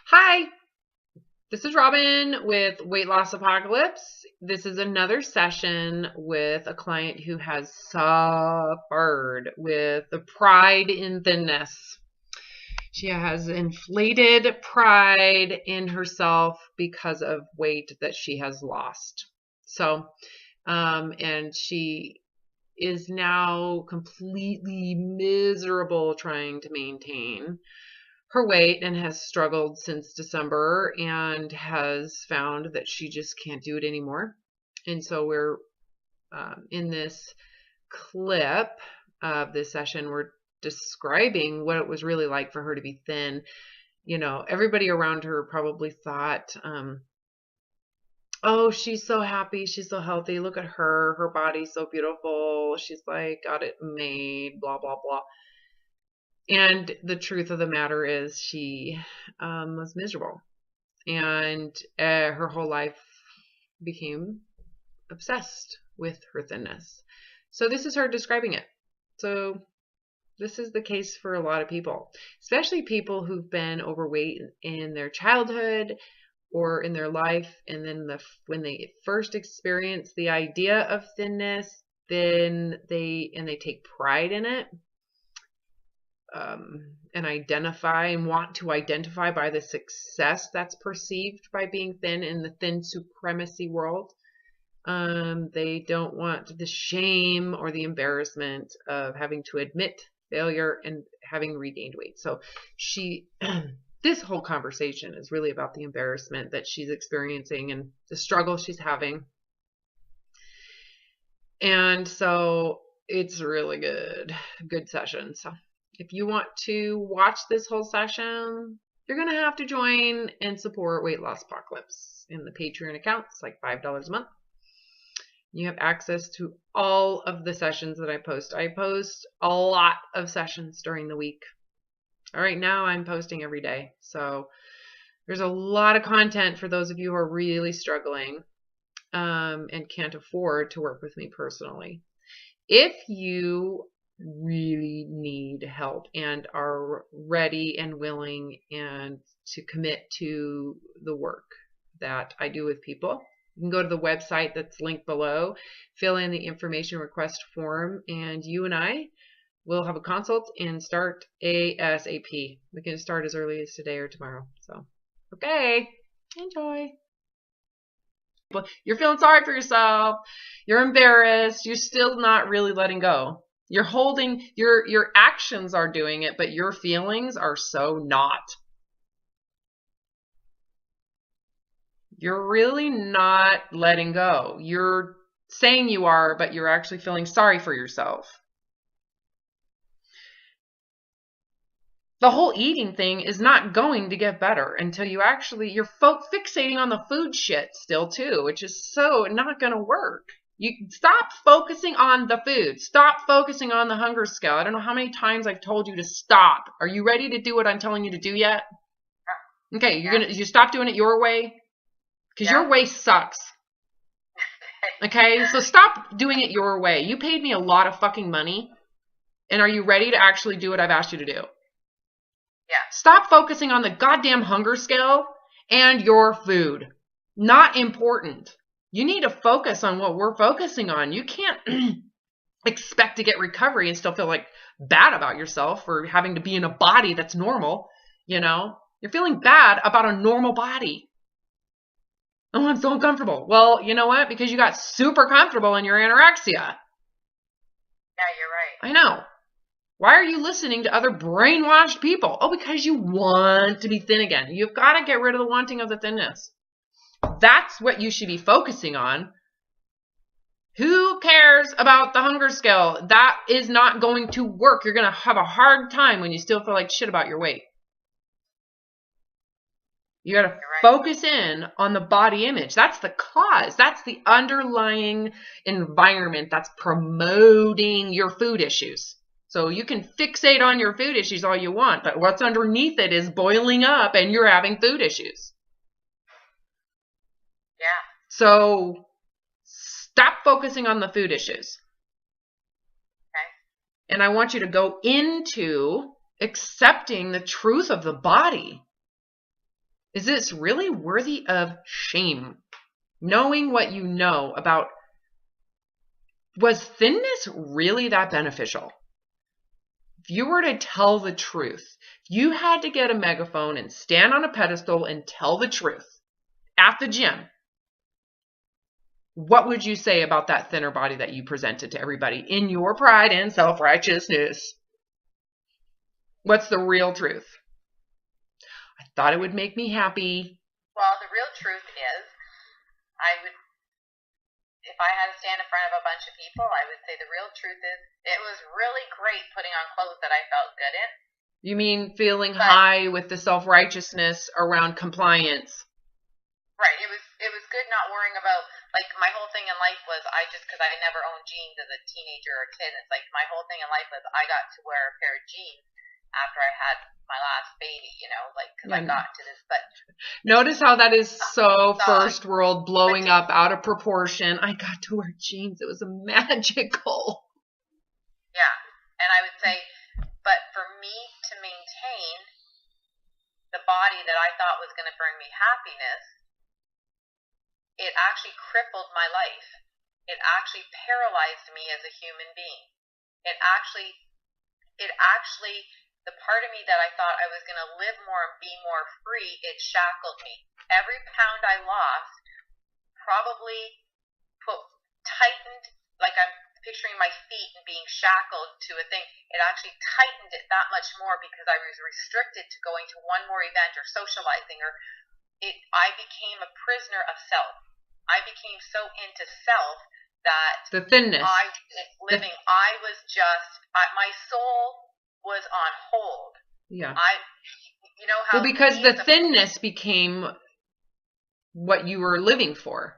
Hi, this is Robin with Weight Loss Apocalypse. This is another session with a client who has suffered with the pride in thinness. She has inflated pride in herself because of weight that she has lost. And she is now completely miserable trying to maintain her weight and has struggled since December and has found that she just can't do it anymore. And so we're in this clip of this session, we're describing what it was really like for her to be thin. You know, everybody around her probably thought, oh, she's so happy. She's so healthy. Look at her. Her body's so beautiful. She's like got it made, blah, blah, blah. And the truth of the matter is she was miserable. And her whole life became obsessed with her thinness. So this is her describing it. So this is the case for a lot of people, especially people who've been overweight in their childhood or in their life. And then when they first experience the idea of thinness, then they take pride in it. And want to identify by the success that's perceived by being thin in the thin supremacy world. They don't want the shame or the embarrassment of having to admit failure and having regained weight. So this whole conversation is really about the embarrassment that she's experiencing and the struggle she's having. And so it's really good session. So if you want to watch this whole session, you're going to have to join and support Weight Loss Apocalypse in the Patreon account. It's like $5 a month. You have access to all of the sessions that I post. I post a lot of sessions during the week. All right, now I'm posting every day. So there's a lot of content for those of you who are really struggling and can't afford to work with me personally. If you really need help and are ready and willing and to commit to the work that I do with people, you can go to the website that's linked below, fill in the information request form, and you and I will have a consult and start ASAP. We can start as early as today or tomorrow. So, okay, enjoy. But you're feeling sorry for yourself. You're embarrassed. You're still not really letting go. You're holding, your actions are doing it, but your feelings are so not. You're really not letting go. You're saying you are, but you're actually feeling sorry for yourself. The whole eating thing is not going to get better until you're fixating on the food shit still too, which is so not going to work. You stop focusing on the food. Stop focusing on the hunger scale. I don't know how many times I've told you to stop. Are you ready to do what I'm telling you to do yet? Okay, you stop doing it your way? Because your way sucks. Okay, so stop doing it your way. You paid me a lot of fucking money. And are you ready to actually do what I've asked you to do? Yeah. Stop focusing on the goddamn hunger scale and your food. Not important. You need to focus on what we're focusing on. You can't expect to get recovery and still feel like bad about yourself for having to be in a body that's normal. You know, you're feeling bad about a normal body. Oh, I'm so uncomfortable. Well, you know what? Because you got super comfortable in your anorexia. Yeah, you're I right. know. Why are you listening to other brainwashed people? Oh, because you want to be thin again. You've got to get rid of the wanting of the thinness. That's what you should be focusing on. Who cares about the hunger scale? That is not going to work. You're going to have a hard time when you still feel like shit about your weight. You got to focus in on the body image. That's the cause. That's the underlying environment that's promoting your food issues. So you can fixate on your food issues all you want, but what's underneath it is boiling up and you're having food issues. Yeah. So stop focusing on the food issues. Okay. And I want you to go into accepting the truth of the body. Is this really worthy of shame? Knowing what you know about, was thinness really that beneficial? If you were to tell the truth, if you had to get a megaphone and stand on a pedestal and tell the truth at the gym, what would you say about that thinner body that you presented to everybody in your pride and self-righteousness? What's the real truth? I thought it would make me happy. Well, the real truth is, I would, if I had to stand in front of a bunch of people, I would say the real truth is it was really great putting on clothes that I felt good in. You mean feeling high with the self-righteousness around compliance? Right. It was good not worrying about, like, my whole thing in life was because I never owned jeans as a teenager or a kid. It's like my whole thing in life was I got to wear a pair of jeans after I had my last baby, because I got to this. But notice how that is so first world, blowing up out of proportion. I got to wear jeans. It was magical. Yeah. And I would say, but for me to maintain the body that I thought was going to bring me happiness, it actually crippled my life. It actually paralyzed me as a human being. It actually, the part of me that I thought I was going to live more and be more free, it shackled me. Every pound I lost probably tightened, like I'm picturing my feet and being shackled to a thing. It actually tightened it that much more because I was restricted to going to one more event or socializing, or I became a prisoner of self. I became so into self that the thinness. I was just, my soul was on hold. Yeah. You know how. Well, because the thinness became what you were living for.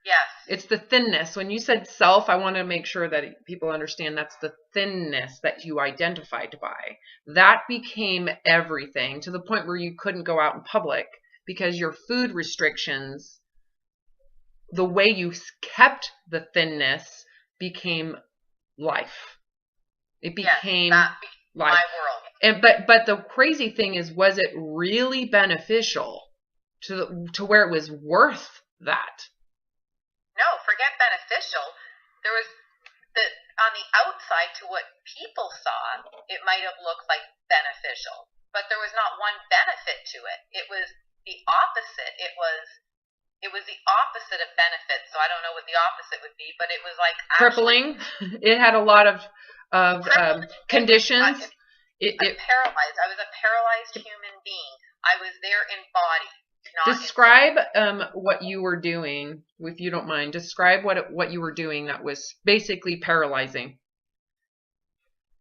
Yes. It's the thinness. When you said self, I want to make sure that people understand that's the thinness that you identified by. That became everything, to the point where you couldn't go out in public because your food restrictions, the way you kept the thinness, became life. It became life. My world. And but the crazy thing is, was it really beneficial to where it was worth that? No, forget beneficial. There was on the outside, to what people saw, it might have looked like beneficial, but there was not one benefit to it. It was the opposite. It was the opposite of benefit. So I don't know what the opposite would be, but it was like crippling. It had a lot of conditions. Paralyzed. I was a paralyzed human being. I was there in body. Describe what you were doing, if you don't mind. Describe what you were doing that was basically paralyzing.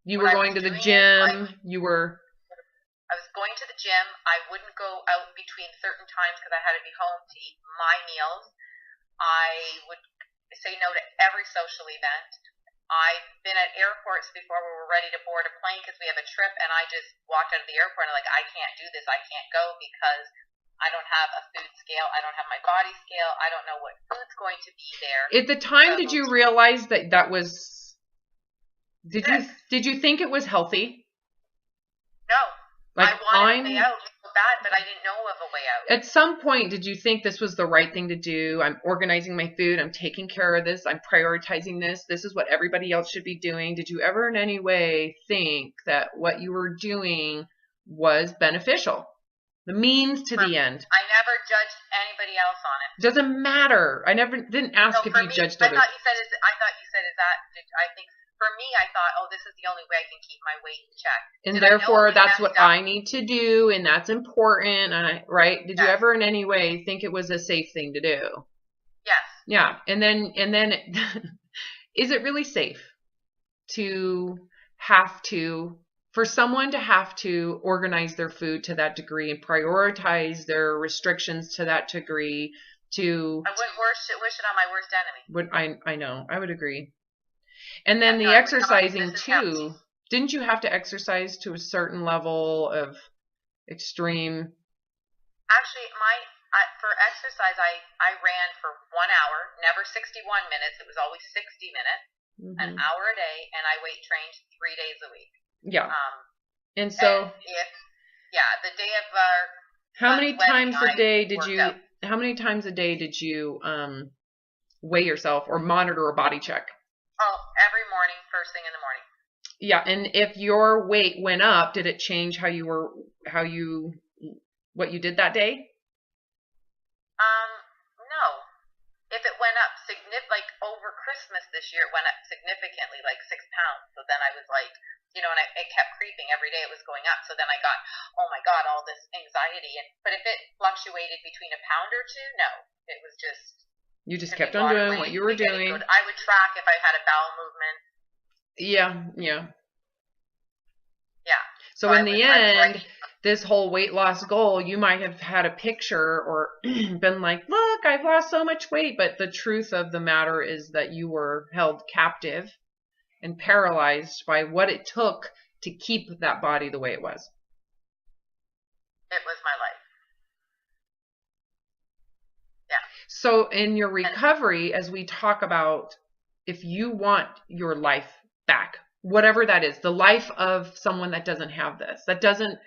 You were going to the gym. I was going to the gym. I wouldn't go out between certain times because I had to be home to eat my meals. I would say no to every social event. I've been at airports before where we're ready to board a plane because we have a trip, and I just walked out of the airport and I can't do this. I can't go because I don't have a food scale. I don't have my body scale. I don't know what food's going to be there. At the time, did you realize that was? Did you think it was healthy? No. Like, I wanted a way out so bad, but I didn't know of a way out. At some point, did you think this was the right thing to do? I'm organizing my food. I'm taking care of this. I'm prioritizing this. This is what everybody else should be doing. Did you ever in any way think that what you were doing was beneficial? The means to the end. I never judged anybody else on it. Doesn't matter. I didn't ask if you judged others. I thought you said, I think for me, I thought, oh, this is the only way I can keep my weight in check. And therefore, that's what I need to do, and that's important. Right? Did you ever in any way think it was a safe thing to do? Yes. Yeah. And then is it really safe for someone to have to organize their food to that degree and prioritize their restrictions to that degree I wouldn't wish it on my worst enemy. I know. I would agree. And then the exercising too. Didn't you have to exercise to a certain level of extreme? Actually, for exercise, I ran for 1 hour, never 61 minutes. It was always 60 minutes, an hour a day, and I weight trained 3 days a week. Yeah. And so. The day of our How many times a day did work you, out. how many times a day did you weigh yourself or monitor a body check? Oh, every morning, first thing in the morning. Yeah, and if your weight went up, did it change what you did that day? No. If it went up like over Christmas this year, it went up significantly, like 6 pounds. So then I was like, and it kept creeping every day. It was going up. So then I got, oh my God, all this anxiety. But if it fluctuated between a pound or two, no, it was just. You just kept on doing what you were doing. I would track if I had a bowel movement. Yeah. Yeah. So in the end, this whole weight loss goal, you might have had a picture or been like, look, I've lost so much weight. But the truth of the matter is that you were held captive and paralyzed by what it took to keep that body the way it was. It was my life. Yeah. So in your recovery, as we talk about, if you want your life back, whatever that is, the life of someone that doesn't have this, that doesn't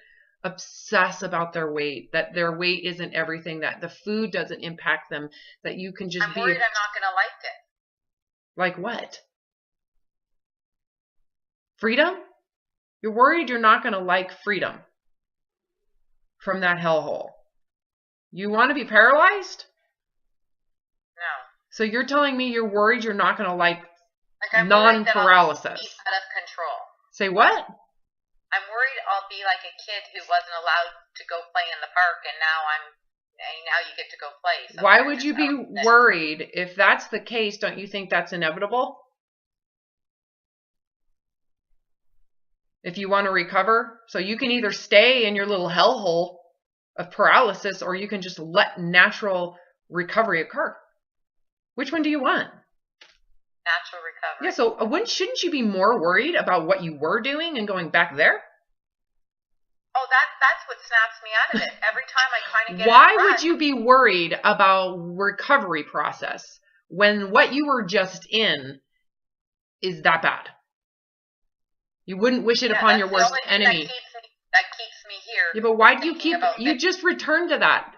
obsess about their weight, that their weight isn't everything, that the food doesn't impact them, that you can just I'm worried I'm not going to like it. Like what? Freedom? You're worried you're not going to like freedom from that hellhole. You want to be paralyzed? No. So you're telling me you're worried you're not going to like non-paralysis? Out of control. Say what? I'm worried I'll be like a kid who wasn't allowed to go play in the park, and now you get to go play. So why would you be worried? If that's the case, don't you think that's inevitable? If you want to recover, so you can either stay in your little hellhole of paralysis, or you can just let natural recovery occur. Which one do you want? Natural recovery. Yeah, so shouldn't you be more worried about what you were doing and going back there? Oh, that's what snaps me out of it. Every time I kind of get Why would you be worried about recovery process when what you were just in is that bad? You wouldn't wish it upon your worst enemy. That keeps me here. Yeah, but why do you just return to that?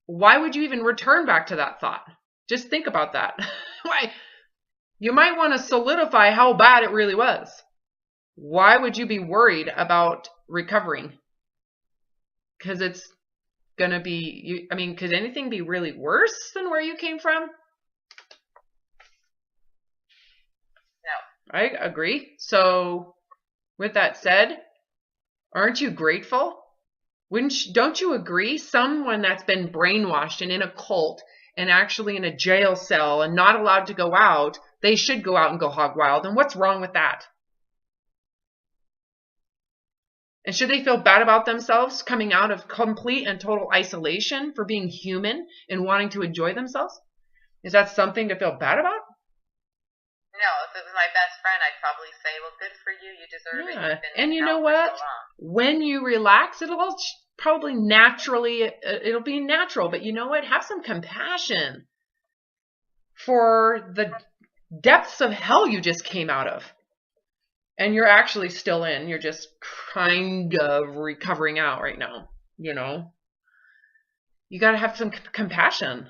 Why would you even return back to that thought? Just think about that. Why? You might want to solidify how bad it really was. Why would you be worried about recovering? Because it's going to be, could anything be really worse than where you came from? No. I agree. So with that said, aren't you grateful? Don't you agree? Someone that's been brainwashed and in a cult and actually in a jail cell and not allowed to go out, they should go out and go hog wild. And what's wrong with that? And should they feel bad about themselves coming out of complete and total isolation for being human and wanting to enjoy themselves? Is that something to feel bad about? No, if it was my best friend, I'd probably say, well, good for you. You deserve it. You've been and you know what? When you relax, it'll all probably naturally, it'll be natural. But you know what? Have some compassion for the depths of hell you just came out of. And you're actually still in. You're just kind of recovering out right now. You got to have some compassion.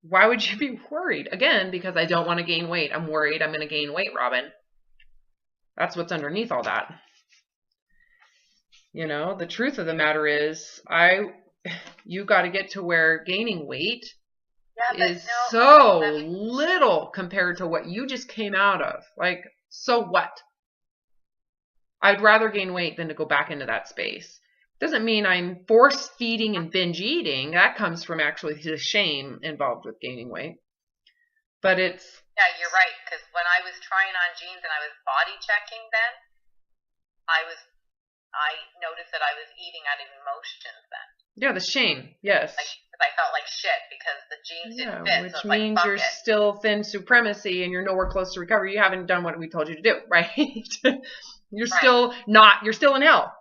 Why would you be worried? Again, because I don't want to gain weight. I'm worried I'm going to gain weight, Robin. That's what's underneath all that. The truth of the matter is, you got to get to where gaining weight is so little compared to what you just came out of. Like, so what? I'd rather gain weight than to go back into that space. Doesn't mean I'm force feeding and binge eating. That comes from actually the shame involved with gaining weight. But it's... Yeah, you're right. Because when I was trying on jeans and I was body checking then, I noticed that I was eating out of emotions then. Yeah, the shame. Yes. I felt like shit because the jeans didn't fit. Which means you're still thin supremacy and you're nowhere close to recovery. You haven't done what we told you to do, right? You're still in hell.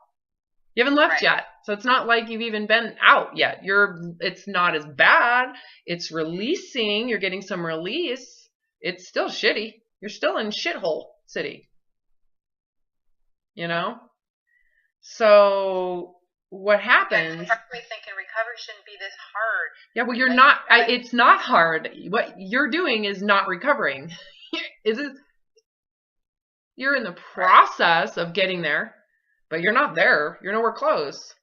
You haven't left yet. So it's not like you've even been out yet. It's not as bad. It's releasing. You're getting some release. It's still shitty. You're still in shithole city. So what Yeah, happens? probably thinking recovery shouldn't be this hard. Yeah, well, you're Like, not. It's not hard. What you're doing is not recovering. Is it? You're in the process of getting there, but you're not there. You're nowhere close.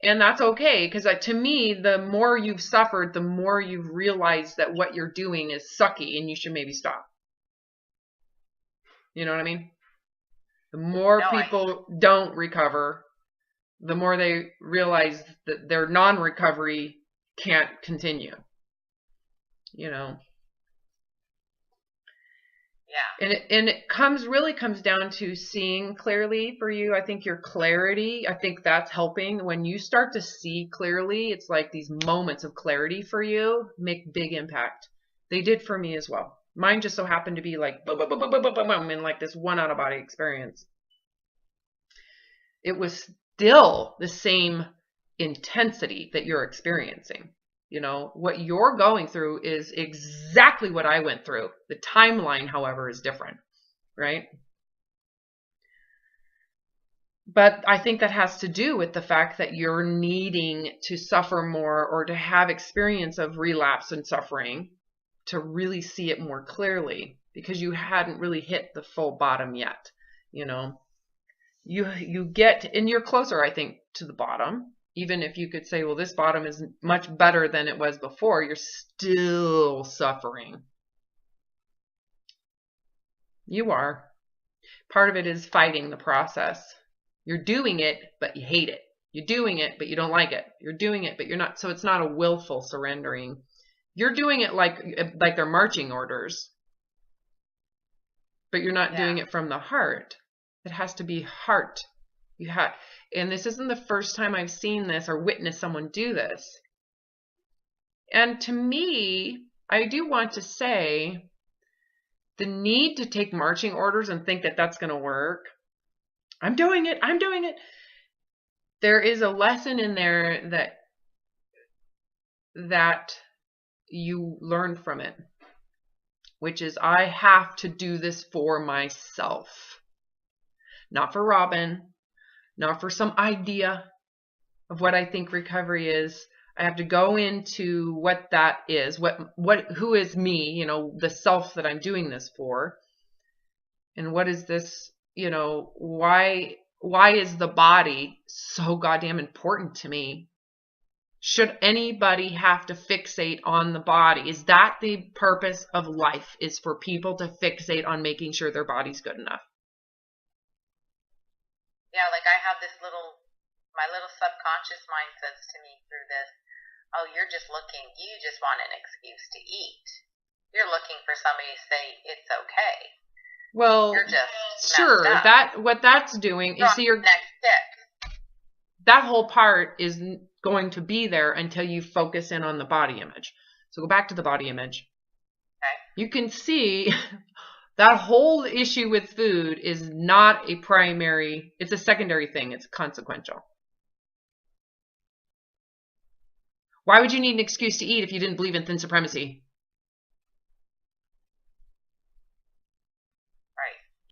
And that's okay, because to me, the more you've suffered, the more you've realized that what you're doing is sucky and you should maybe stop. You know what I mean? The more no, people don't recover, the more they realize that their non-recovery can't continue. You know? yeah. And it really comes down to seeing clearly for you. I think your clarity, I think that's helping. When you start to see clearly, it's like these moments of clarity for you make big impact. They did for me as well. Mine just so happened to be like boom, boom, boom, boom, boom, boom, boom, in like this one out of body experience. It was still the same intensity that you're experiencing. You know, what you're going through is exactly what I went through. The timeline, however, is different, right? But I think that has to do with the fact that you're needing to suffer more or to have experience of relapse and suffering to really see it more clearly, because you hadn't really hit the full bottom yet. You know, you get, and you're closer, I think, to the bottom. Even if you could say, well, this bottom is much better than it was before, you're still suffering. You are. Part of it is fighting the process. You're doing it, but you hate it. You're doing it, but you don't like it. You're doing it, but you're not. So it's not a willful surrendering. You're doing it like they're marching orders, but you're not doing it from the heart. It has to be heart. You have, and this isn't the first time I've seen this or witnessed someone do this. And to me, I do want to say the need to take marching orders and think that that's going to work. I'm doing it. I'm doing it. There is a lesson in there that you learn from it, which is I have to do this for myself, not for Robin, not for some idea of what I think recovery is. I have to go into what that is, who is me, you know, the self that I'm doing this for. And what is this, you know, why is the body so goddamn important to me? Should anybody have to fixate on the body? Is that the purpose of life, is for people to fixate on making sure their body's good enough? Yeah, like I have my little subconscious mind says to me through this, oh, you just want an excuse to eat. You're looking for somebody to say it's okay. Well, you're just sure, what that's doing is, see, next step. That whole part is going to be there until you focus in on the body image. So go back to the body image. Okay. You can see that whole issue with food is not a primary, it's a secondary thing. It's consequential. Why would you need an excuse to eat if you didn't believe in thin supremacy?